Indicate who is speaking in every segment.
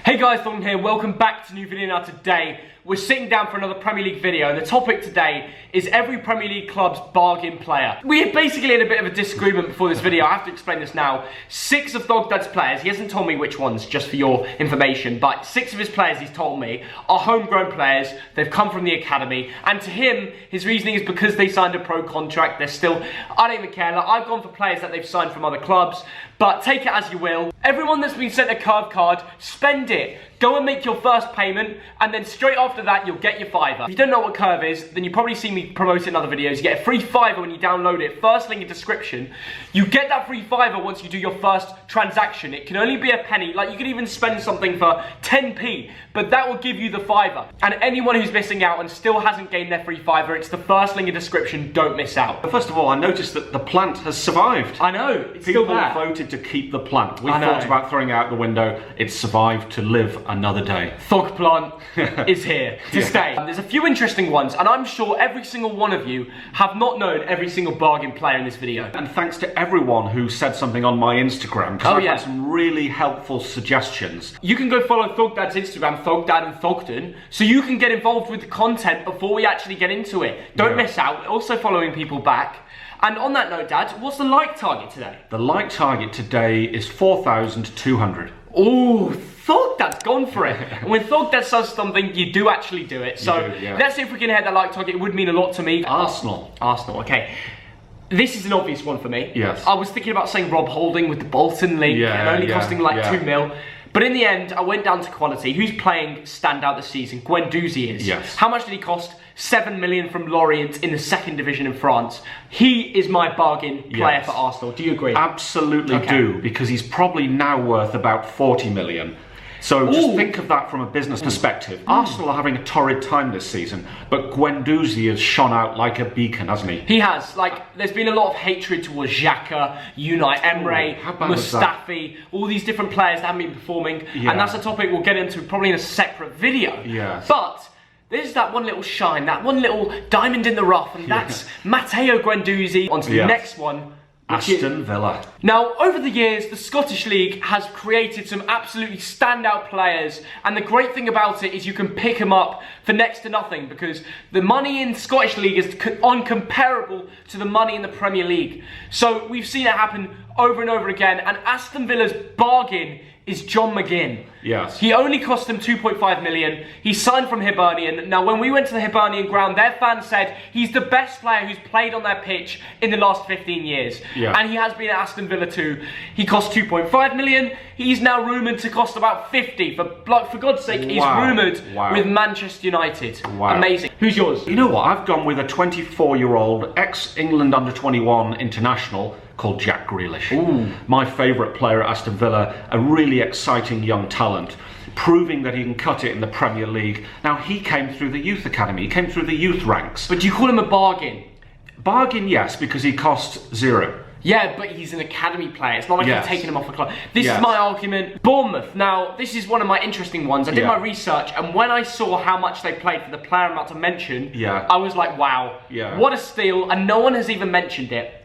Speaker 1: Hey guys, Tottenham here, welcome back to a new video. Now today, we're sitting down for another Premier League video, and the topic today is every Premier League club's bargain player. We basically had a bit of a disagreement before this video. I have to explain this now. 6 of Thogdad's players, he hasn't told me which ones, just for your information, but 6 of his players, he's told me, are homegrown players. They've come from the academy, and to him, his reasoning is because they signed a pro contract, they're still, I don't even care. Like, I've gone for players that they've signed from other clubs, but take it as you will. Everyone that's been sent a curve card, spend it. Go and make your first payment, and then straight after that, you'll get your fiver. If you don't know what curve is, then you probably see me promote it in other videos. You get a free fiver when you download it. First link in description. You get that free fiver once you do your first transaction. It can only be a penny. Like, you could even spend something for 10p, but that will give you the fiver. And anyone who's missing out and still hasn't gained their free fiver, it's the first link in description. Don't miss out.
Speaker 2: First of all, I noticed that the plant has survived.
Speaker 1: I know, it's
Speaker 2: People
Speaker 1: still there.
Speaker 2: voted to keep the plant. We thought about throwing it out the window. It's survived to live another day.
Speaker 1: Thog plant is here to stay. There's a few interesting ones, and I'm sure every single one of you have not known every single bargain player in this video.
Speaker 2: And thanks to everyone who said something on my Instagram, because I've had some really helpful suggestions.
Speaker 1: You can go follow Thogdad's Instagram, Thogdad and Thogden, so you can get involved with the content before we actually get into it. Don't miss out. Also following people back. And on that note, Dad, what's the like target today?
Speaker 2: The like target today is 4,200.
Speaker 1: Ooh, Thogdad's gone for it. And when Thogdad says something, you do actually do it. So let's see if we can hit that like target. It would mean a lot to me.
Speaker 2: Arsenal,
Speaker 1: okay. This is an obvious one for me.
Speaker 2: Yes.
Speaker 1: I was thinking about saying Rob Holding with the Bolton link and only costing like 2 mil. But in the end, I went down to quality. Who's playing standout this season? Guendouzi is.
Speaker 2: Yes.
Speaker 1: How much did he cost? 7 million from Lorient in the 2nd division in France. He is my bargain player for Arsenal. Do you agree?
Speaker 2: Absolutely do, because he's probably now worth about 40 million. So just think of that from a business perspective. Arsenal are having a torrid time this season, but Guendouzi has shone out like a beacon, hasn't he?
Speaker 1: He has. Like, there's been a lot of hatred towards Xhaka, Unai Emery, Mustafi, all these different players that haven't been performing. And that's a topic we'll get into probably in a separate video. But there's that one little shine, that one little diamond in the rough, and that's Matteo Guendouzi. On to the next one.
Speaker 2: Aston Villa.
Speaker 1: Now, over the years, the Scottish League has created some absolutely standout players, and the great thing about it is you can pick them up for next to nothing, because the money in the Scottish League is uncomparable to the money in the Premier League. So we've seen it happen over and over again, and Aston Villa's bargain is John McGinn.
Speaker 2: Yes.
Speaker 1: He only cost them 2.5 million. He signed from Hibernian. Now, when we went to the Hibernian ground, their fans said he's the best player who's played on their pitch in the last 15 years. And he has been at Aston Villa too. He cost 2.5 million. He's now rumoured to cost about 50. For God's sake, he's rumoured with Manchester United. Amazing. Who's yours?
Speaker 2: You know what? I've gone with a 24-year-old ex-England under-21 international called Jack Grealish. My favourite player at Aston Villa, a really exciting young talent, proving that he can cut it in the Premier League. Now, he came through the youth academy, he came through the youth ranks.
Speaker 1: But do you call him a bargain?
Speaker 2: Bargain, yes, because he costs 0.
Speaker 1: Yeah, but he's an academy player. It's not like you're taking him off a club. This is my argument. Bournemouth. Now, this is one of my interesting ones. I did my research, and when I saw how much they played for the player I'm about to mention, I was like, wow, what a steal, and no one has even mentioned it.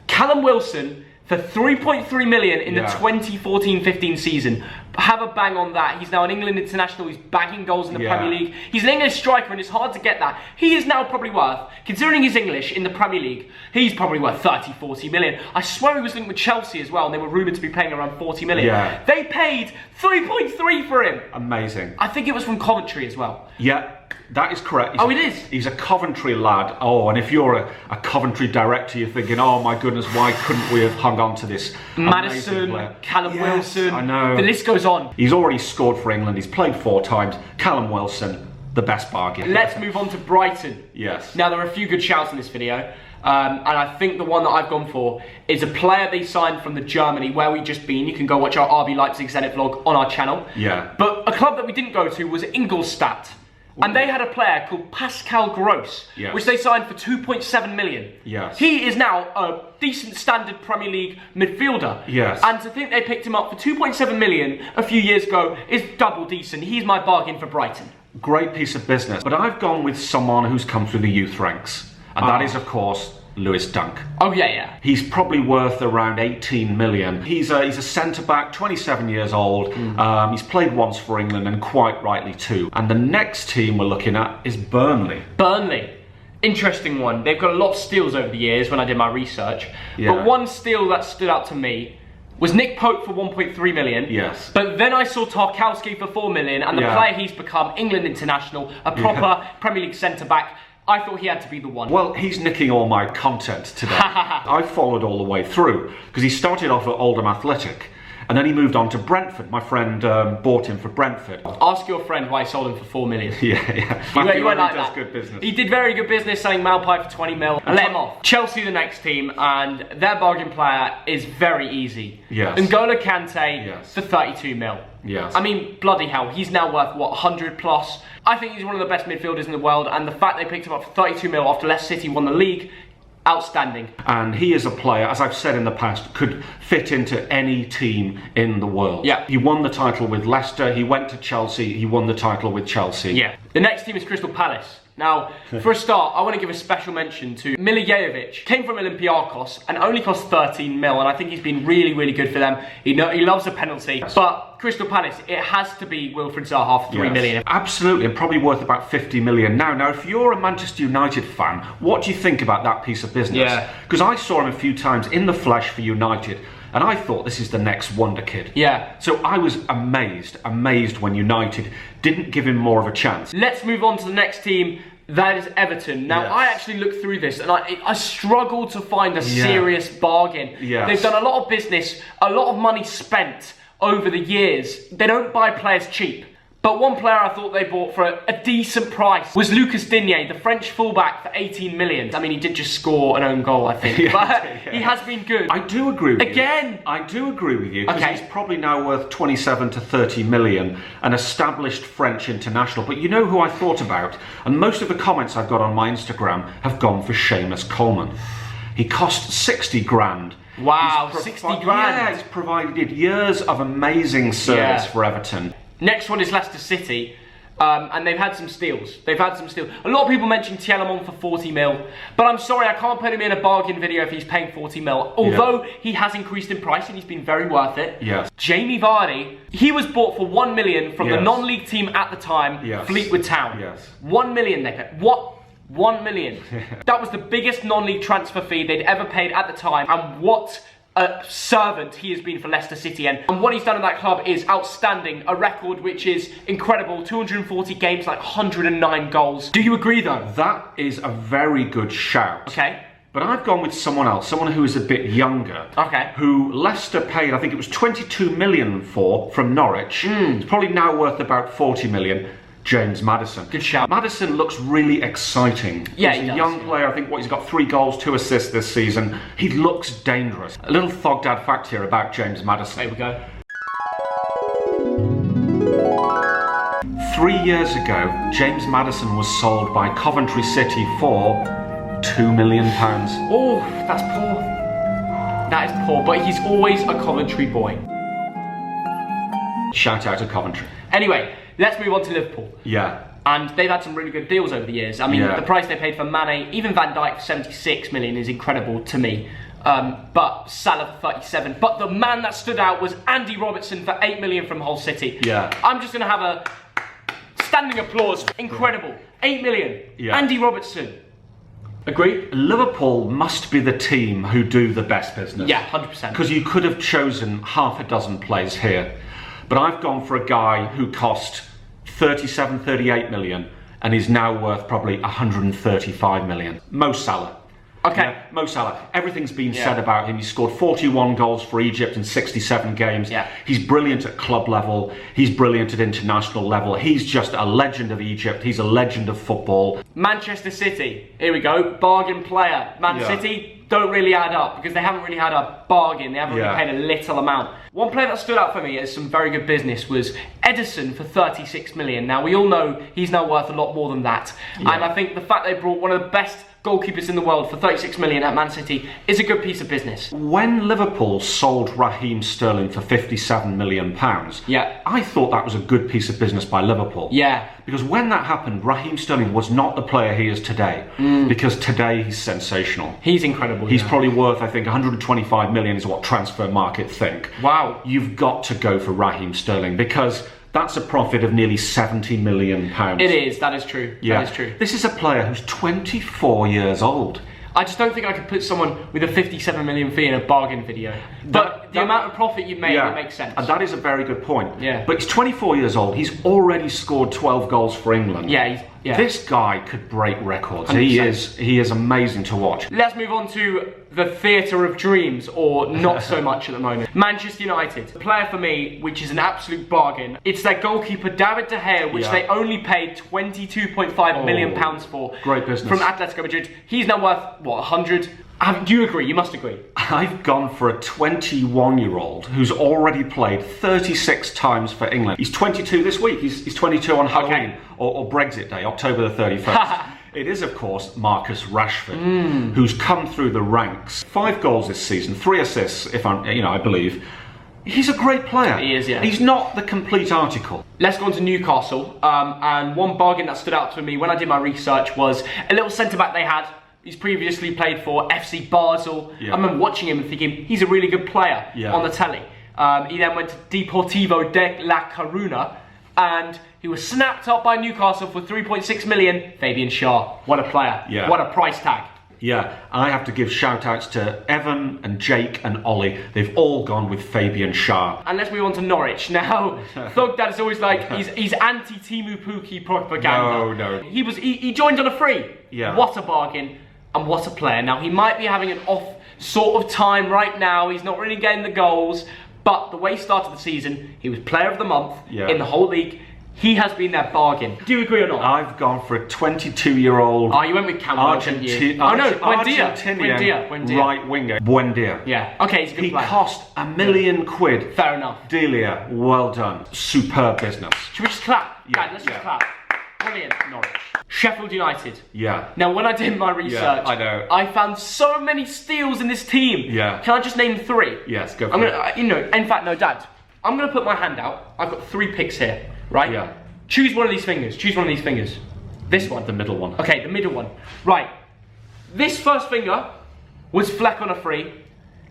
Speaker 1: Callum Wilson for 3.3 million in the 2014-15 season. Have a bang on that. He's now an England international. He's bagging goals in the Premier League. He's an English striker, and it's hard to get that. He is now probably worth, considering his English in the Premier League, he's probably worth 30, 40 million. I swear he was linked with Chelsea as well, and they were rumoured to be paying around 40 million. They paid 3.3 for him.
Speaker 2: Amazing.
Speaker 1: I think it was from Coventry as well.
Speaker 2: Yeah, that is correct.
Speaker 1: It is?
Speaker 2: He's a Coventry lad. Oh, and if you're a Coventry director, you're thinking, oh my goodness, why couldn't we have hung on to this
Speaker 1: Maddison, Callum Wilson.
Speaker 2: I know.
Speaker 1: The list goes on.
Speaker 2: He's already scored for England. He's played 4 times. Callum Wilson, the best bargain.
Speaker 1: Let's move on to Brighton.
Speaker 2: Yes.
Speaker 1: Now, there are a few good shouts in this video. And I think the one that I've gone for is a player they signed from the Germany, where we've just been. You can go watch our RB Leipzig Zenit vlog on our channel. But a club that we didn't go to was Ingolstadt. And they had a player called Pascal Gross, which they signed for 2.7 million. He is now a decent standard Premier League midfielder. And to think they picked him up for 2.7 million a few years ago is double decent. He's my bargain for Brighton.
Speaker 2: Great piece of business. But I've gone with someone who's come through the youth ranks. And that is, of course, Lewis Dunk.
Speaker 1: Oh yeah.
Speaker 2: He's probably worth around 18 million. He's a centre-back, 27 years old. He's played once for England, and quite rightly too. And the next team we're looking at is Burnley.
Speaker 1: Burnley. Interesting one. They've got a lot of steals over the years when I did my research.
Speaker 2: Yeah.
Speaker 1: But one steal that stood out to me was Nick Pope for 1.3 million.
Speaker 2: Yes.
Speaker 1: But then I saw Tarkowski for 4 million, and the player he's become, England international, a proper Premier League centre-back. I thought he had to be the one.
Speaker 2: Well, he's nicking all my content today. I followed all the way through, because he started off at Oldham Athletic, and then he moved on to Brentford. My friend bought him for Brentford.
Speaker 1: Ask your friend why he sold him for 4 million.
Speaker 2: Yeah.
Speaker 1: He went like
Speaker 2: does
Speaker 1: that.
Speaker 2: good business.
Speaker 1: He did very good business selling Malpai for 20 mil and let him off. Chelsea, the next team, and their bargain player is very easy.
Speaker 2: Yes.
Speaker 1: N'Golo Kante for 32 mil.
Speaker 2: Yes.
Speaker 1: I mean, bloody hell, he's now worth, what, 100 plus? I think he's one of the best midfielders in the world, and the fact they picked him up for 32 mil after Leicester City won the league, outstanding.
Speaker 2: And he is a player, as I've said in the past, could fit into any team in the world.
Speaker 1: Yeah.
Speaker 2: He won the title with Leicester, he went to Chelsea, he won the title with Chelsea.
Speaker 1: Yeah. The next team is Crystal Palace. Now, for a start, I want to give a special mention to Milivojevic. Came from Olympiacos and only cost 13 mil, and I think he's been really, really good for them. He loves a penalty, but Crystal Palace, it has to be Wilfried Zaha for 3 million.
Speaker 2: Absolutely, and probably worth about 50 million now. Now, if you're a Manchester United fan, what do you think about that piece of business?
Speaker 1: Yeah.
Speaker 2: Because I saw him a few times in the flesh for United, and I thought this is the next wonder kid.
Speaker 1: Yeah.
Speaker 2: So I was amazed when United didn't give him more of a chance.
Speaker 1: Let's move on to the next team. That is Everton. Now, I actually looked through this and I struggled to find a serious bargain.
Speaker 2: Yes.
Speaker 1: They've done a lot of business, a lot of money spent over the years. They don't buy players cheap. But one player I thought they bought for a decent price was Lucas Digne, the French fullback, for 18 million. I mean, he did just score an own goal, I think, but he has been good.
Speaker 2: I do agree with you.
Speaker 1: Again?
Speaker 2: I do agree with you, because he's probably now worth 27 to 30 million, an established French international. But you know who I thought about? And most of the comments I've got on my Instagram have gone for Seamus Coleman. He cost 60 grand.
Speaker 1: Wow, 60 grand?
Speaker 2: Yeah, he's provided years of amazing service for Everton.
Speaker 1: Next one is Leicester City, and they've had some steals. A lot of people mention Tielemans for 40 mil, but I'm sorry, I can't put him in a bargain video if he's paying 40 mil, although he has increased in price and he's been very worth it.
Speaker 2: Yes.
Speaker 1: Jamie Vardy, he was bought for 1 million from the non-league team at the time, Fleetwood Town.
Speaker 2: Yes.
Speaker 1: 1 million they paid. What? 1 million. That was the biggest non-league transfer fee they'd ever paid at the time, and what a servant he has been for Leicester City, and what he's done in that club is outstanding. A record which is incredible, 240 games, like 109 goals. Do you agree though?
Speaker 2: That is a very good shout.
Speaker 1: Okay.
Speaker 2: But I've gone with someone else, someone who is a bit younger.
Speaker 1: Okay.
Speaker 2: Who Leicester paid, I think it was 22 million for, from Norwich. It's probably now worth about 40 million. James Maddison.
Speaker 1: Good shout.
Speaker 2: Maddison looks really exciting.
Speaker 1: Yeah,
Speaker 2: he's a young player. I think he's got 3 goals, 2 assists this season. He looks dangerous. A little Thogdad fact here about James Maddison.
Speaker 1: There we go.
Speaker 2: 3 years ago, James Maddison was sold by Coventry City for £2 million.
Speaker 1: Oh, that's poor. That is poor, but he's always a Coventry boy.
Speaker 2: Shout out to Coventry.
Speaker 1: Anyway, let's move on to Liverpool.
Speaker 2: Yeah.
Speaker 1: And they've had some really good deals over the years. I mean, the price they paid for Mane, even Van Dijk for 76 million is incredible to me. But Salah for 37. But the man that stood out was Andy Robertson for 8 million from Hull City.
Speaker 2: Yeah.
Speaker 1: I'm just going to have a standing applause. Incredible. 8 million.
Speaker 2: Yeah.
Speaker 1: Andy Robertson. Agree?
Speaker 2: Liverpool must be the team who do the best business.
Speaker 1: Yeah, 100%.
Speaker 2: Because you could have chosen half a dozen players here. But I've gone for a guy who cost 37, 38 million and is now worth probably 135 million. Mo Salah.
Speaker 1: Okay.
Speaker 2: Yeah, Mo Salah. Everything's been said about him. He scored 41 goals for Egypt in 67 games.
Speaker 1: Yeah.
Speaker 2: He's brilliant at club level. He's brilliant at international level. He's just a legend of Egypt. He's a legend of football.
Speaker 1: Manchester City. Here we go. Bargain player. Man City don't really add up because they haven't really had a bargain. They haven't really paid a little amount. One player that stood out for me as some very good business was Ederson for 36 million. Now, we all know he's now worth a lot more than that. And I think the fact they brought one of the best goalkeepers in the world for 36 million at Man City is a good piece of business.
Speaker 2: When Liverpool sold Raheem Sterling for £57 million, I thought that was a good piece of business by Liverpool.
Speaker 1: Yeah.
Speaker 2: Because when that happened, Raheem Sterling was not the player he is today. Because today he's sensational.
Speaker 1: He's incredible.
Speaker 2: He's probably worth, I think, 125 million is what Transfer Market think.
Speaker 1: Wow.
Speaker 2: You've got to go for Raheem Sterling because that's a profit of nearly £70 million.
Speaker 1: It is, that is true.
Speaker 2: Yeah.
Speaker 1: That is true.
Speaker 2: This is a player who's 24 years old.
Speaker 1: I just don't think I could put someone with a 57 million fee in a bargain video. But the amount of profit you made, it makes sense.
Speaker 2: And that is a very good point.
Speaker 1: Yeah.
Speaker 2: But he's 24 years old. He's already scored 12 goals for England.
Speaker 1: Yeah.
Speaker 2: This guy could break records.
Speaker 1: 100%.
Speaker 2: He is amazing to watch.
Speaker 1: Let's move on to the theatre of dreams, or not so much at the moment. Manchester United. A player for me, which is an absolute bargain. It's their goalkeeper, David De Gea, which they only paid £22.5 million for.
Speaker 2: Great business.
Speaker 1: From Atletico Madrid. He's now worth, what, 100? Do you agree? You must agree.
Speaker 2: I've gone for a 21-year-old who's already played 36 times for England. He's 22 this week. He's 22 on Halloween, or Brexit Day, October the 31st. It is, of course, Marcus Rashford, who's come through the ranks. 5 goals this season, 3 assists, if I believe. He's a great player.
Speaker 1: He is, yeah.
Speaker 2: He's not the complete article.
Speaker 1: Let's go on to Newcastle. And one bargain that stood out to me when I did my research was a little centre-back they had. He's previously played for FC Basel. I remember watching him and thinking, he's a really good player on the telly. He then went to Deportivo de La Coruna, and he was snapped up by Newcastle for 3.6 million. Fabian Schär, what a player.
Speaker 2: Yeah.
Speaker 1: What a price tag.
Speaker 2: Yeah, I have to give shout-outs to Evan and Jake and Ollie. They've all gone with Fabian Schär.
Speaker 1: And let's move on to Norwich. Now, Thug Dad is always like, he's anti-Timu Pukki propaganda.
Speaker 2: No.
Speaker 1: He joined on a free.
Speaker 2: Yeah.
Speaker 1: What a bargain. And what a player. Now, he might be having an off sort of time right now. He's not really getting the goals. But the way he started the season, he was player of the month in the whole league. He has been their bargain. Do you agree or not?
Speaker 2: I've gone for a 22-year-old...
Speaker 1: Oh, you went with Cameron, didn't you? Oh, no, Buendia.
Speaker 2: Right winger. Buendia.
Speaker 1: Yeah. Okay, he's a good player.
Speaker 2: He cost £1 million.
Speaker 1: Fair enough.
Speaker 2: Delia, well done. Superb business.
Speaker 1: Should we just clap?
Speaker 2: Yeah.
Speaker 1: Let's just clap. Brilliant. Norwich. Sheffield United.
Speaker 2: Yeah.
Speaker 1: Now, when I did my research,
Speaker 2: I know.
Speaker 1: I found so many steals in this team.
Speaker 2: Yeah.
Speaker 1: Can I just name 3?
Speaker 2: Yes, go for it.
Speaker 1: In fact, no, Dad. I'm going to put my hand out. I've got 3 picks here, right?
Speaker 2: Yeah.
Speaker 1: Choose one of these fingers. This one.
Speaker 2: The middle one.
Speaker 1: Okay, the middle one. Right. This first finger was Fleck on a free.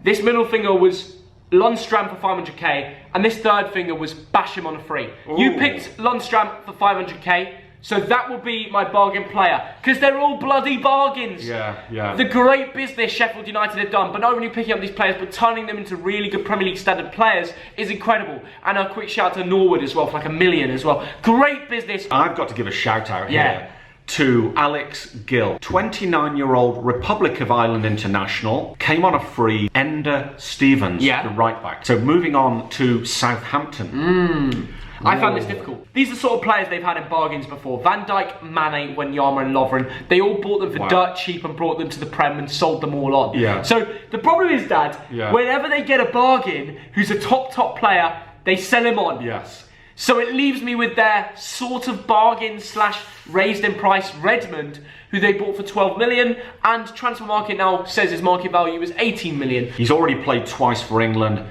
Speaker 1: This middle finger was Lundstram for 500k. And this third finger was Basham on a free.
Speaker 2: Ooh.
Speaker 1: You picked Lundstram for 500k. So that will be my bargain player. Because they're all bloody bargains.
Speaker 2: Yeah.
Speaker 1: The great business Sheffield United have done, but not only picking up these players, but turning them into really good Premier League standard players is incredible. And a quick shout to Norwood as well, for like $1 million as well. Great business.
Speaker 2: I've got to give a shout out here to Alex Gill. 29-year-old Republic of Ireland international, came on a free. Enda Stevens, the right back. So moving on to Southampton.
Speaker 1: I found this difficult. These are the sort of players they've had in bargains before. Van Dijk, Mane, Wanyama and Lovren. They all bought them for dirt cheap and brought them to the Prem and sold them all on.
Speaker 2: Yeah.
Speaker 1: So the problem is, Dad, whenever they get a bargain who's a top player, they sell him on.
Speaker 2: Yes.
Speaker 1: So it leaves me with their sort of bargain / raised in price Redmond, who they bought for 12 million, and Transfer Market now says his market value is 18 million.
Speaker 2: He's already played twice for England.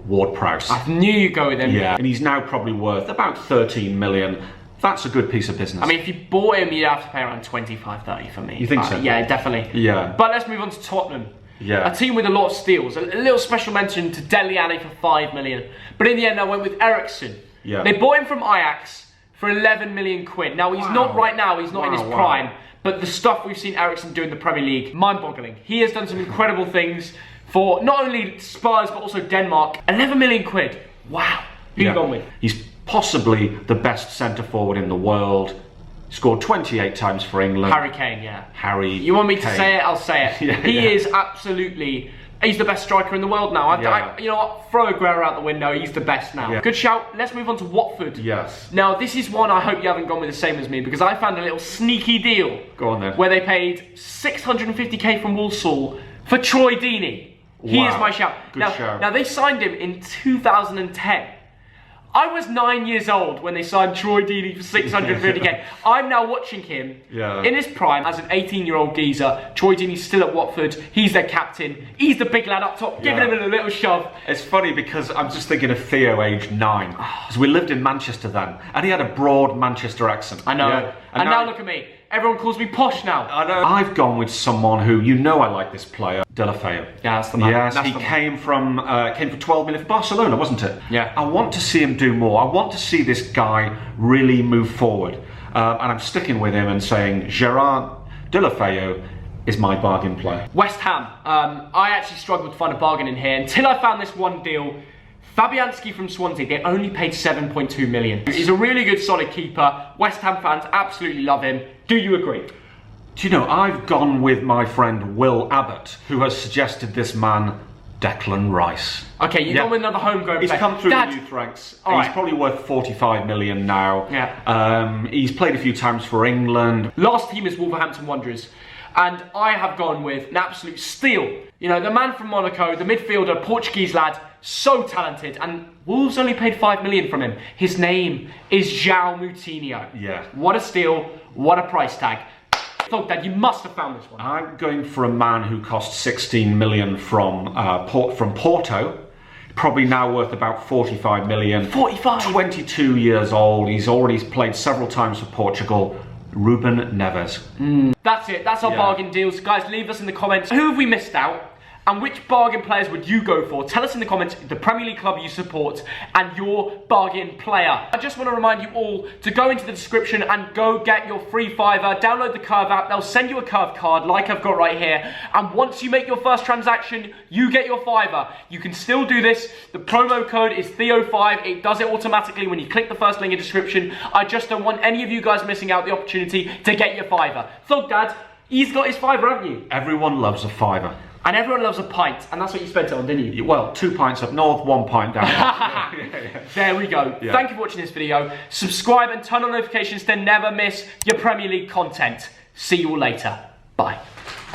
Speaker 2: Ward-Prowse.
Speaker 1: I knew you'd go with him.
Speaker 2: Yeah, and he's now probably worth about 13 million. That's a good piece of business.
Speaker 1: I mean, if you bought him, you'd have to pay around 25-30 for me.
Speaker 2: You think so?
Speaker 1: Yeah, definitely.
Speaker 2: Yeah.
Speaker 1: But let's move on to Tottenham.
Speaker 2: Yeah.
Speaker 1: A team with a lot of steals. A little special mention to Dele Alli for 5 million. But in the end, I went with Ericsson.
Speaker 2: Yeah.
Speaker 1: They bought him from Ajax for 11 million quid. Now, he's not right now, he's not in his prime. But the stuff we've seen Ericsson do in the Premier League, mind-boggling. He has done some incredible things for not only Spurs, but also Denmark. 11 million quid. Wow. Who you gone with?
Speaker 2: He's possibly the best centre-forward in the world. Scored 28 times for England.
Speaker 1: Harry Kane,
Speaker 2: Harry
Speaker 1: You want me to
Speaker 2: Kane.
Speaker 1: say it? I'll say it. He is absolutely... He's the best striker in the world now. You know what? Throw Aguero out the window. He's the best now. Good shout. Let's move on to Watford.
Speaker 2: Yes.
Speaker 1: Now, this is one I hope you haven't gone with the same as me, because I found a little sneaky deal.
Speaker 2: Go on then.
Speaker 1: Where they paid 650k from Walsall for Troy Deeney. He is my shout.
Speaker 2: Good shout.
Speaker 1: Now, they signed him in 2010. I was 9 years old when they signed Troy Deeney for 650k. I'm now watching him in his prime as an 18-year-old geezer. Troy Deeney's still at Watford. He's their captain. He's the big lad up top, giving him a little shove.
Speaker 2: It's funny because I'm just thinking of Theo, aged 9. Because we lived in Manchester then, and he had a broad Manchester accent.
Speaker 1: I know. Yeah. And now look at me. Everyone calls me posh now.
Speaker 2: I know. I've gone with someone who, you know I like this player, Deulofeu.
Speaker 1: Yeah, that's the man.
Speaker 2: Yes,
Speaker 1: that's
Speaker 2: he came for 12 million for Barcelona, wasn't it?
Speaker 1: Yeah.
Speaker 2: I want to see him do more. I want to see this guy really move forward. And I'm sticking with him and saying Gerard Deulofeu is my bargain player.
Speaker 1: West Ham. I actually struggled to find a bargain in here until I found this one deal. Fabianski from Swansea, they only paid 7.2 million. He's a really good, solid keeper. West Ham fans absolutely love him. Do you agree?
Speaker 2: Do you know, I've gone with my friend Will Abbott, who has suggested this man, Declan Rice.
Speaker 1: Okay, you've gone with another homegrown
Speaker 2: He's
Speaker 1: player.
Speaker 2: come through the youth ranks. He's probably worth 45 million now.
Speaker 1: Yeah.
Speaker 2: He's played a few times for England.
Speaker 1: Last team is Wolverhampton Wanderers. And I have gone with an absolute steal. You know, the man from Monaco, the midfielder, Portuguese lad, so talented. And Wolves only paid 5 million from him. His name is João Moutinho.
Speaker 2: Yeah.
Speaker 1: What a steal, what a price tag. Thought that you must have found this one.
Speaker 2: I'm going for a man who cost 16 million from Porto. Probably now worth about 45 million.
Speaker 1: 45?
Speaker 2: 22 years old. He's already played several times for Portugal. Ruben Neves.
Speaker 1: That's it. That's our bargain deals. Guys, leave us in the comments. Who have we missed out? And which bargain players would you go for? Tell us in the comments the Premier League club you support and your bargain player. I just want to remind you all to go into the description and go get your free fiver. Download the Curve app. They'll send you a Curve card like I've got right here. And once you make your first transaction, you get your fiver. You can still do this. The promo code is Theo5. It does it automatically when you click the first link in the description. I just don't want any of you guys missing out the opportunity to get your fiver. Thug Dad, he's got his fiver, haven't you?
Speaker 2: Everyone loves a fiver.
Speaker 1: And everyone loves a pint, and that's what you spent it on, didn't you?
Speaker 2: Well, 2 pints up north, 1 pint down
Speaker 1: There we go. Yeah. Thank you for watching this video. Subscribe and turn on notifications to never miss your Premier League content. See you all later. Bye.